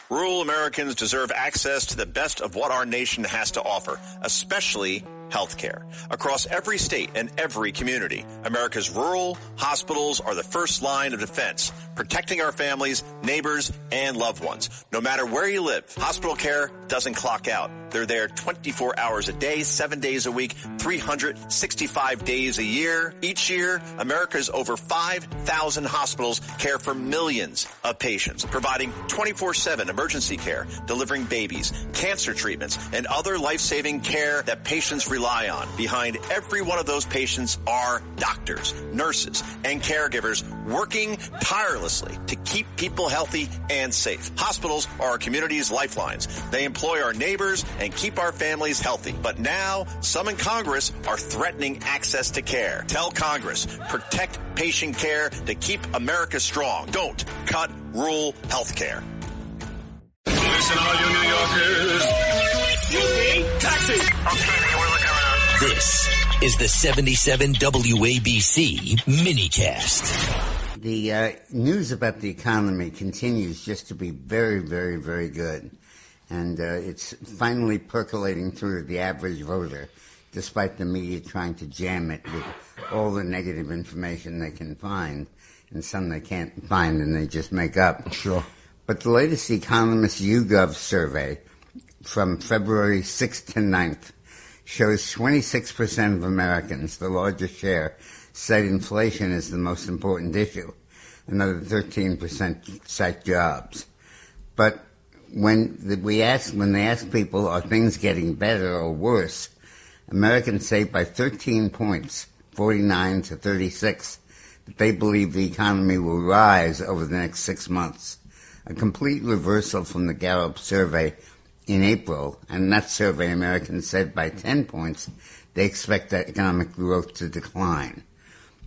Rural Americans deserve access to the best of what our nation has to offer, especially health care. Across every state and every community, America's rural hospitals are the first line of defense, protecting our families, neighbors, and loved ones. No matter where you live, hospital care doesn't clock out. They're there 24 hours a day, 7 days a week, 365 days a year. Each year, America's over 5,000 hospitals care for millions of patients, providing 24/7 emergency care, delivering babies, cancer treatments, and other life-saving care that patients rely on. Behind every one of those patients are doctors, nurses, and caregivers working tirelessly to keep people healthy and safe. Hospitals are our community's lifelines. They employ our neighbors and keep our families healthy. But now, some in Congress are threatening access to care. Tell Congress, protect patient care to keep America strong. Don't cut rural health care. Listen, all you New Yorkers. Taxi! Okay, we're looking around. This is the 77 WABC minicast. The news about the economy continues just to be very, very, very good. And it's finally percolating through the average voter, despite the media trying to jam it with all the negative information they can find, and some they can't find and they just make up. Sure. But the latest Economist YouGov survey from February 6th to 9th shows 26% of Americans, the largest share, said inflation is the most important issue. Another 13% cite jobs. But when they ask people, are things getting better or worse, Americans say by 13 points, 49 to 36, that they believe the economy will rise over the next 6 months. A complete reversal from the Gallup survey in April, and in that survey Americans said by 10 points they expect that economic growth to decline.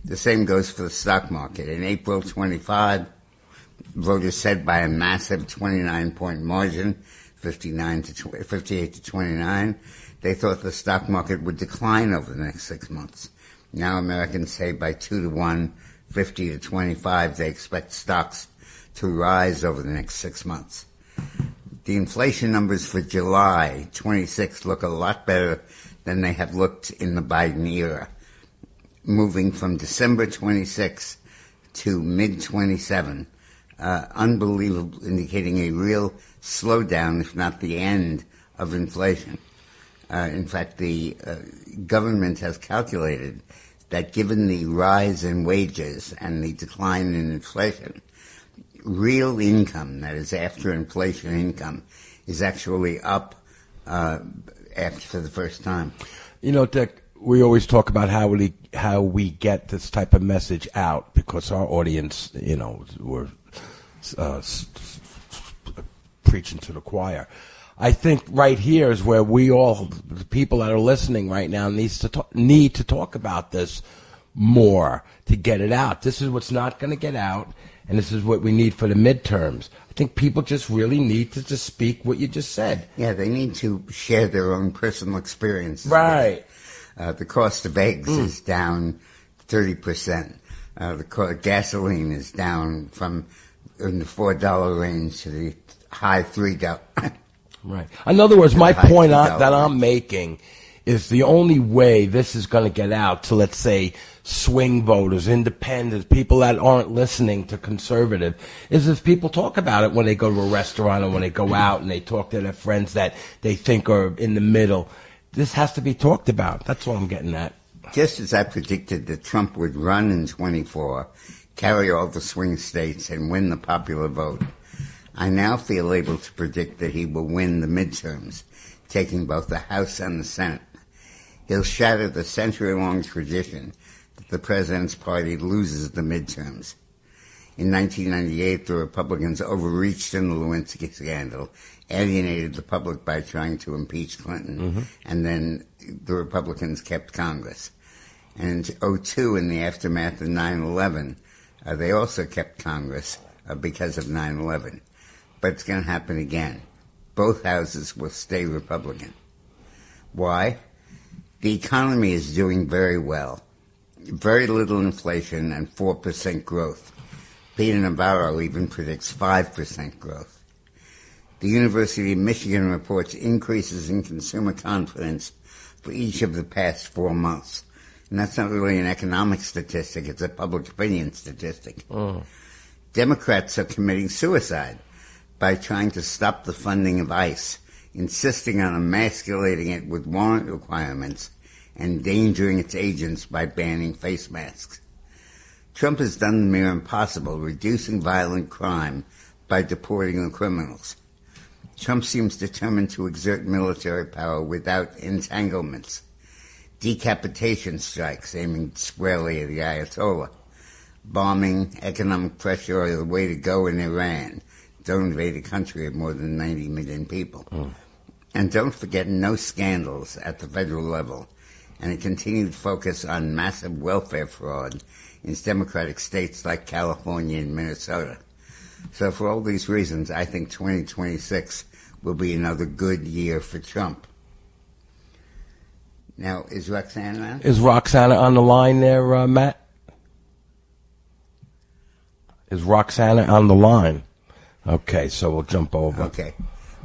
The same goes for the stock market. In April 25, voters said by a massive 29-point margin, 58 to 29, they thought the stock market would decline over the next 6 months. Now Americans say by 2 to 1, 50 to 25, they expect stocks to rise over the next 6 months. The inflation numbers for July 26 look a lot better than they have looked in the Biden era, moving from December 26 to mid-27, unbelievable, indicating a real slowdown, if not the end, of inflation. In fact, the government has calculated that given the rise in wages and the decline in inflation, real income, that is after inflation income, is actually up for the first time. You know, Dick, we always talk about how we get this type of message out because our audience, you know, we're preaching to the choir. I think right here is where we all, the people that are listening right now, need to talk about this more to get it out. This is what's not going to get out, and this is what we need for the midterms. I think people just really need to just speak what you just said. Yeah, they need to share their own personal experiences. Right. The cost of eggs is down 30%. The gasoline is down from in the $4 range to the high $3. Right. In other words, my point that I'm making is the only way this is going to get out to, let's say, swing voters, independents, people that aren't listening to conservative, is if people talk about it when they go to a restaurant or when they go out and they talk to their friends that they think are in the middle. This has to be talked about. That's what I'm getting at. Just as I predicted that Trump would run in 24, carry all the swing states, and win the popular vote, I now feel able to predict that he will win the midterms, taking both the House and the Senate. He'll shatter the century-long tradition that the president's party loses the midterms. In 1998, the Republicans overreached in the Lewinsky scandal, alienated the public by trying to impeach Clinton, and then the Republicans kept Congress. And in 2002, in the aftermath of 9/11, they also kept Congress because of 9/11. But it's going to happen again. Both houses will stay Republican. Why? The economy is doing very well. Very little inflation and 4% growth. Peter Navarro even predicts 5% growth. The University of Michigan reports increases in consumer confidence for each of the past 4 months. And that's not really an economic statistic, it's a public opinion statistic. Democrats are committing suicide by trying to stop the funding of ICE, insisting on emasculating it with warrant requirements and endangering its agents by banning face masks. Trump has done the near impossible, reducing violent crime by deporting the criminals. Trump seems determined to exert military power without entanglements. Decapitation strikes aiming squarely at the Ayatollah. Bombing, economic pressure are the way to go in Iran. Don't invade a country of more than 90 million people. And don't forget no scandals at the federal level and a continued focus on massive welfare fraud in Democratic states like California and Minnesota. So for all these reasons, I think 2026 will be another good year for Trump. Now, is Roxana on? Is Roxana on the line there, Matt? Is Roxana on the line? Okay, so we'll jump over. Okay,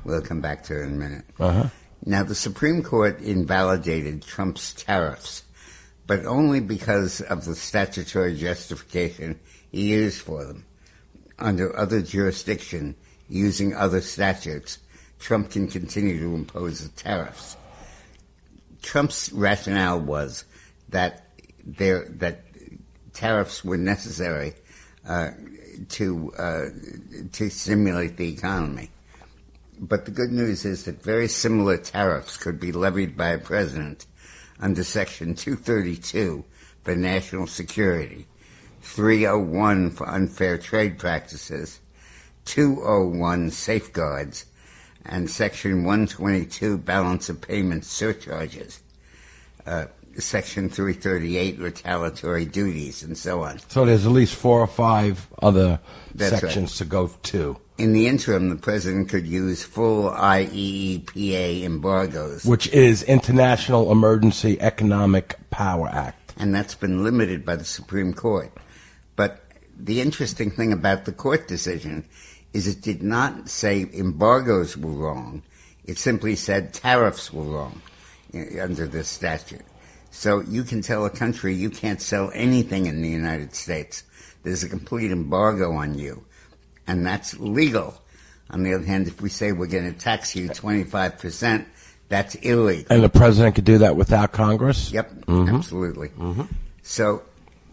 we'll come back to her in a minute. Uh-huh. Now, the Supreme Court invalidated Trump's tariffs, but only because of the statutory justification he used for them. Under other jurisdiction, using other statutes, Trump can continue to impose the tariffs. Trump's rationale was that tariffs were necessary to stimulate the economy. But the good news is that very similar tariffs could be levied by a president under Section 232 for national security, 301 for unfair trade practices, 201 safeguards, and Section 122 balance of payments surcharges, Section 338 retaliatory duties, and so on. So there's at least 4 or 5 other sections to go to. In the interim, the president could use full IEEPA embargoes. Which is International Emergency Economic Power Act. And that's been limited by the Supreme Court. But the interesting thing about the court decision is it did not say embargoes were wrong. It simply said tariffs were wrong under this statute. So you can tell a country you can't sell anything in the United States. There's a complete embargo on you. And that's legal. On the other hand, if we say we're going to tax you 25%, that's illegal. And the president could do that without Congress? Yep, absolutely. So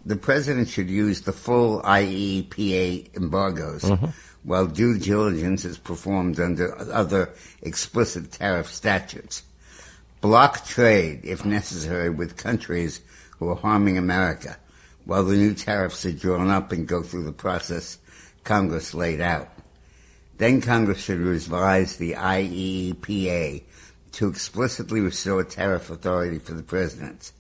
the president should use the full IEEPA embargoes while due diligence is performed under other explicit tariff statutes. Block trade, if necessary, with countries who are harming America, while the new tariffs are drawn up and go through the process Congress laid out. Then Congress should revise the IEEPA to explicitly restore tariff authority for the president.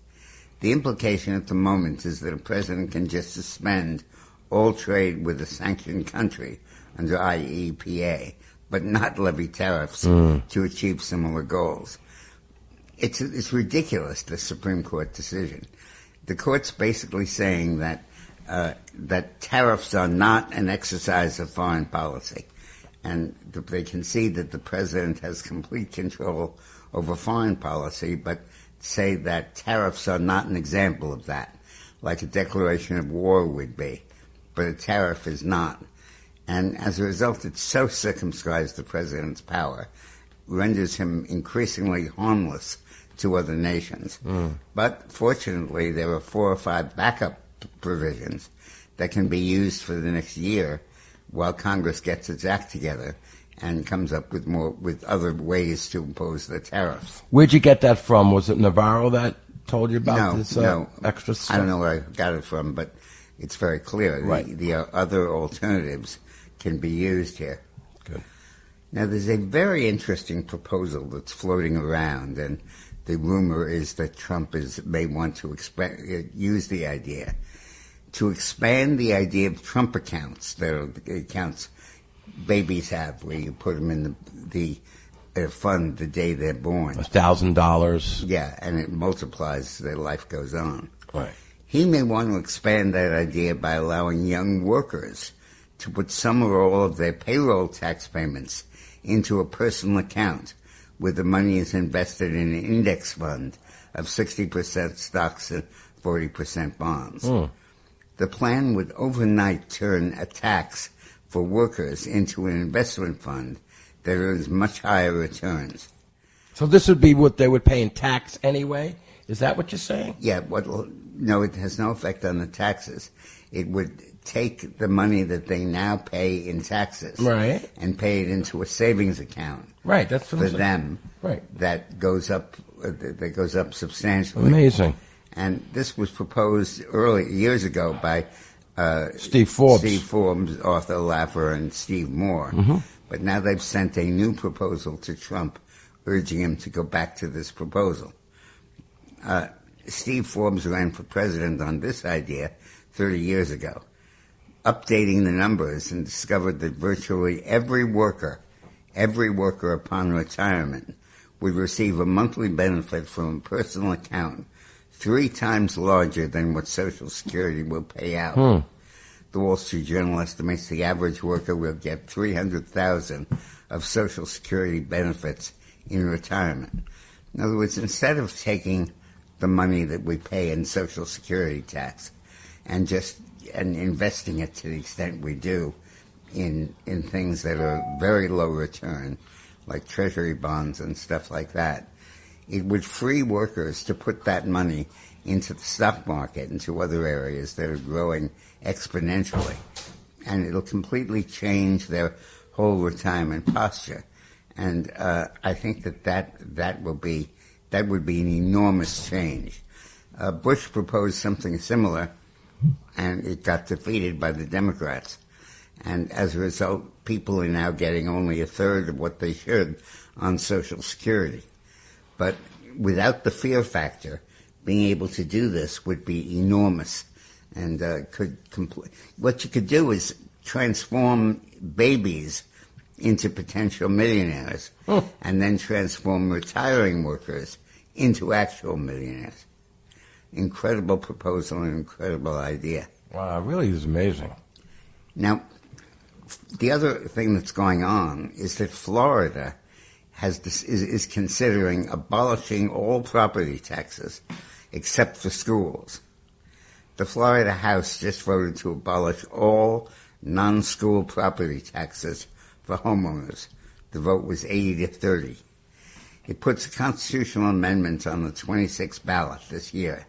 The implication at the moment is that a president can just suspend all trade with a sanctioned country under IEEPA, but not levy tariffs to achieve similar goals. It's ridiculous, the Supreme Court decision. The court's basically saying that tariffs are not an exercise of foreign policy, and they concede that the president has complete control over foreign policy, but say that tariffs are not an example of that, like a declaration of war would be, but a tariff is not. And as a result, it so circumscribes the president's power, renders him increasingly harmless to other nations. But fortunately, there are 4 or 5 backup provisions that can be used for the next year while Congress gets its act together and comes up with other ways to impose the tariffs. Where'd you get that from? Was it Navarro that told you about this extra stuff? I don't know where I got it from, but it's very clear. Right. The other alternatives can be used here. Good. Now, there's a very interesting proposal that's floating around, and the rumor is that Trump may want to use the idea to expand the idea of Trump accounts. That are the accounts babies have, where you put them in the fund the day they're born. $1,000. Yeah, and it multiplies as their life goes on. Right. He may want to expand that idea by allowing young workers to put some or all of their payroll tax payments into a personal account where the money is invested in an index fund of 60% stocks and 40% bonds. The plan would overnight turn a tax for workers into an investment fund that earns much higher returns. So this would be what they would pay in tax anyway? Is that what you're saying? Yeah, no, it has no effect on the taxes. It would take the money that they now pay in taxes, right, and pay it into a savings account, right. That's what for I'm saying. them, right. That goes up substantially. Amazing. And this was proposed years ago by Steve Forbes, Arthur Laffer, and Steve Moore. But now they've sent a new proposal to Trump, urging him to go back to this proposal. Steve Forbes ran for president on this idea 30 years ago, updating the numbers, and discovered that virtually every worker upon retirement would receive a monthly benefit from a personal account 3 times larger than what Social Security will pay out. The Wall Street Journal estimates the average worker will get $300,000 of Social Security benefits in retirement. In other words, instead of taking the money that we pay in Social Security tax and investing it to the extent we do in things that are very low return, like treasury bonds and stuff like that, it would free workers to put that money into the stock market and to other areas that are growing exponentially. And it'll completely change their whole retirement posture. And I think that would be an enormous change. Bush proposed something similar, and it got defeated by the Democrats. And as a result, people are now getting only a third of what they should on Social Security. But without the fear factor, being able to do this would be enormous, and what you could do is transform babies into potential millionaires, and then transform retiring workers into actual millionaires. Incredible proposal and incredible idea. Wow, it really is amazing. Now, the other thing that's going on is that Florida is considering abolishing all property taxes except for schools. The Florida House just voted to abolish all non-school property taxes for homeowners. The vote was 80-30. It puts a constitutional amendment on the 26th ballot this year,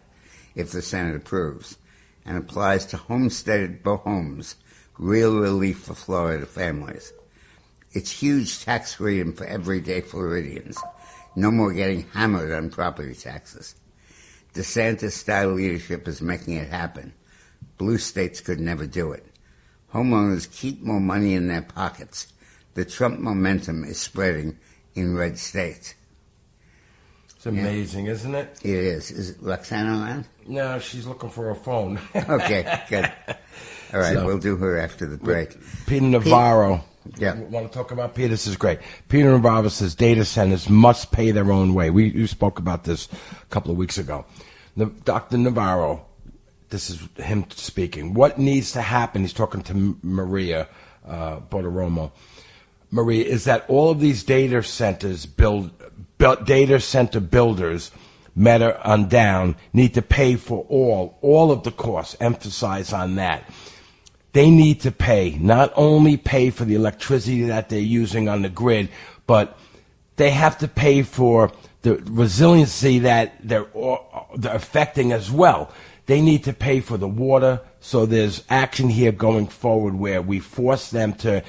if the Senate approves, and applies to homesteaded homes, real relief for Florida families. It's huge tax freedom for everyday Floridians. No more getting hammered on property taxes. DeSantis-style leadership is making it happen. Blue states could never do it. Homeowners keep more money in their pockets. The Trump momentum is spreading in red states. It's amazing, isn't it? It is. Is Roxana around? No, she's looking for her phone. Okay, good. All right, we'll do her after the break. Peter Navarro. Yeah. Want to talk about Peter? This is great. Peter Navarro says data centers must pay their own way. We spoke about this a couple of weeks ago. Dr. Navarro, this is him speaking. What needs to happen? He's talking to Maria Borderomo. Maria, is that all of these data centers data center builders, Meta on down, need to pay for all of the costs. Emphasize on that. They need to pay, not only pay for the electricity that they're using on the grid, but they have to pay for the resiliency that they're affecting as well. They need to pay for the water, so there's action here going forward where we force them to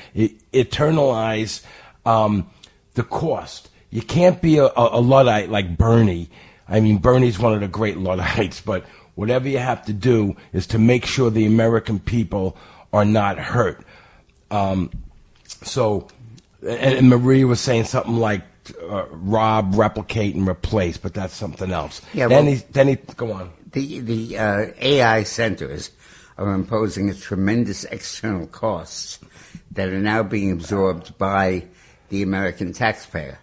internalize the cost. You can't be a Luddite like Bernie. I mean, Bernie's one of the great Luddites, but whatever you have to do is to make sure the American people are not hurt. So, and Maria was saying something like rob, replicate, and replace, but that's something else. Yeah, then he go on. The AI centers are imposing a tremendous external costs that are now being absorbed by the American taxpayer.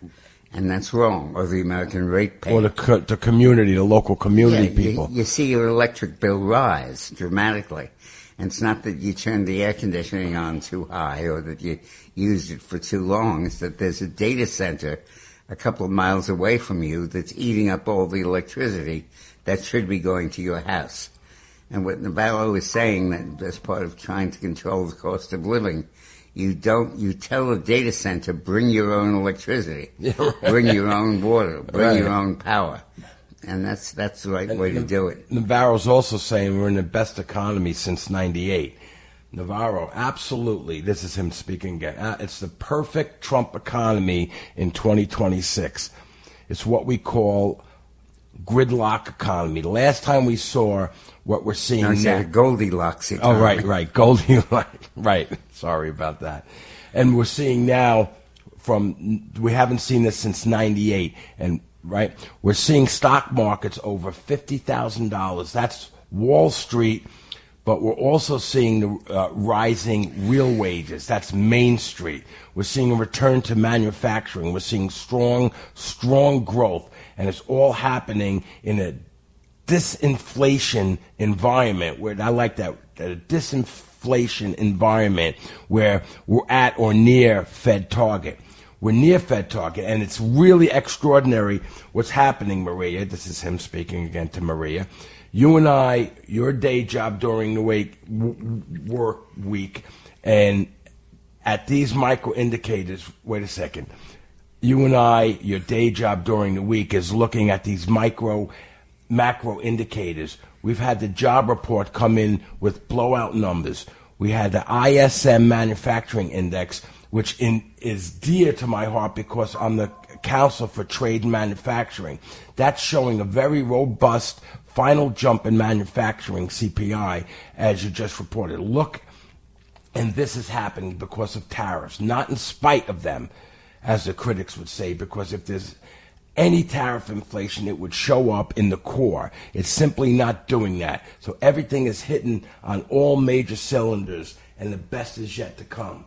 And that's wrong, or the American ratepayer. Or the community, the local community people. You see your electric bill rise dramatically. And it's not that you turned the air conditioning on too high or that you used it for too long. It's that there's a data center a couple of miles away from you that's eating up all the electricity that should be going to your house. And what Navarro is saying, that as part of trying to control the cost of living, you tell a data center, bring your own electricity, bring your own water, bring your own power. And that's the right way to do it. Navarro's also saying we're in the best economy since '98. Navarro, absolutely. This is him speaking again. It's the perfect Trump economy in 2026. It's what we call gridlock economy. The last time we saw what we're seeing now. Goldilocks economy. Oh, right. Goldilocks. Right. Sorry about that. And we're seeing now we haven't seen this since '98. And, right, we're seeing stock markets over $50,000. That's Wall Street. But we're also seeing the rising real wages. That's Main Street. We're seeing a return to manufacturing. We're seeing strong growth. And it's all happening in a disinflation environment, where I like that, a disinflation environment where we're at or near Fed target. We're near Fed target, and it's really extraordinary what's happening, Maria. This is him speaking again to Maria. You and I, your day job during the work week, and at these micro indicators, wait a second. You and I, your day job during the week is looking at these macro indicators. We've had the job report come in with blowout numbers. We had the ISM manufacturing index, which is dear to my heart because I'm the Council for Trade and Manufacturing. That's showing a very robust final jump in manufacturing CPI, as you just reported. Look, and this is happening because of tariffs, not in spite of them, as the critics would say, because if there's any tariff inflation, it would show up in the core. It's simply not doing that. So everything is hitting on all major cylinders, and the best is yet to come.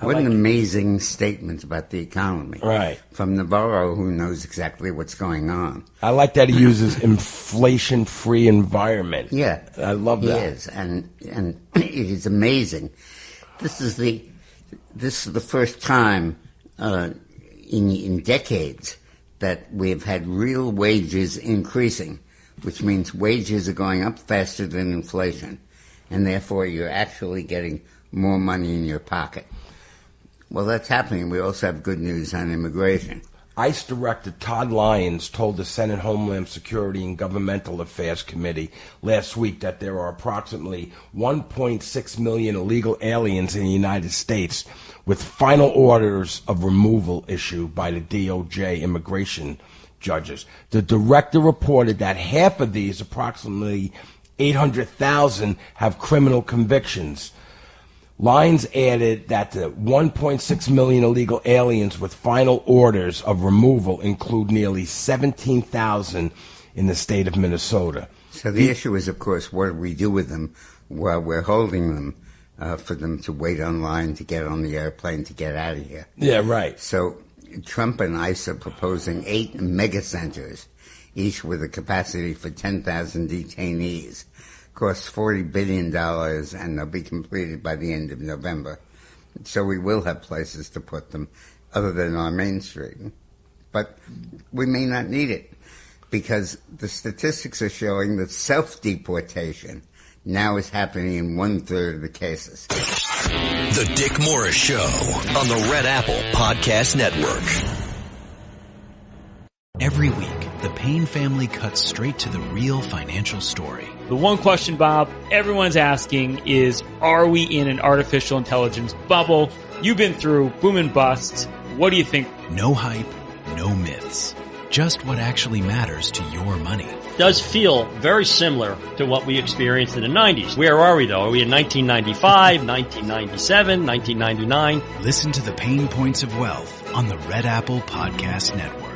What an amazing statement about the economy. Right. From Navarro, who knows exactly what's going on. I like that he uses inflation-free environment. Yeah. I love that. He is, and it is amazing. This is the first time in decades that we've had real wages increasing, which means wages are going up faster than inflation, and therefore you're actually getting more money in your pocket. Well, that's happening. We also have good news on immigration. ICE Director Todd Lyons told the Senate Homeland Security and Governmental Affairs Committee last week that there are approximately 1.6 million illegal aliens in the United States, with final orders of removal issued by the DOJ immigration judges. The director reported that half of these, approximately 800,000, have criminal convictions. Lyons added that the 1.6 million illegal aliens with final orders of removal include nearly 17,000 in the state of Minnesota. So the issue is, of course, what do we do with them while we're holding them for them to wait online to get on the airplane to get out of here? Yeah, right. So Trump and ICE are proposing 8 mega centers, each with a capacity for 10,000 detainees. Costs $40 billion, and they'll be completed by the end of November. So we will have places to put them other than on Main Street. But we may not need it, because the statistics are showing that self-deportation now is happening in 1/3 of the cases. The Dick Morris Show on the Red Apple Podcast Network. Every week, the Payne family cuts straight to the real financial story. The one question, Bob, everyone's asking is, are we in an artificial intelligence bubble? You've been through boom and bust. What do you think? No hype, no myths. Just what actually matters to your money. Does feel very similar to what we experienced in the 90s. Where are we, though? Are we in 1995, 1997, 1999? Listen to the Pain Points of Wealth on the Red Apple Podcast Network.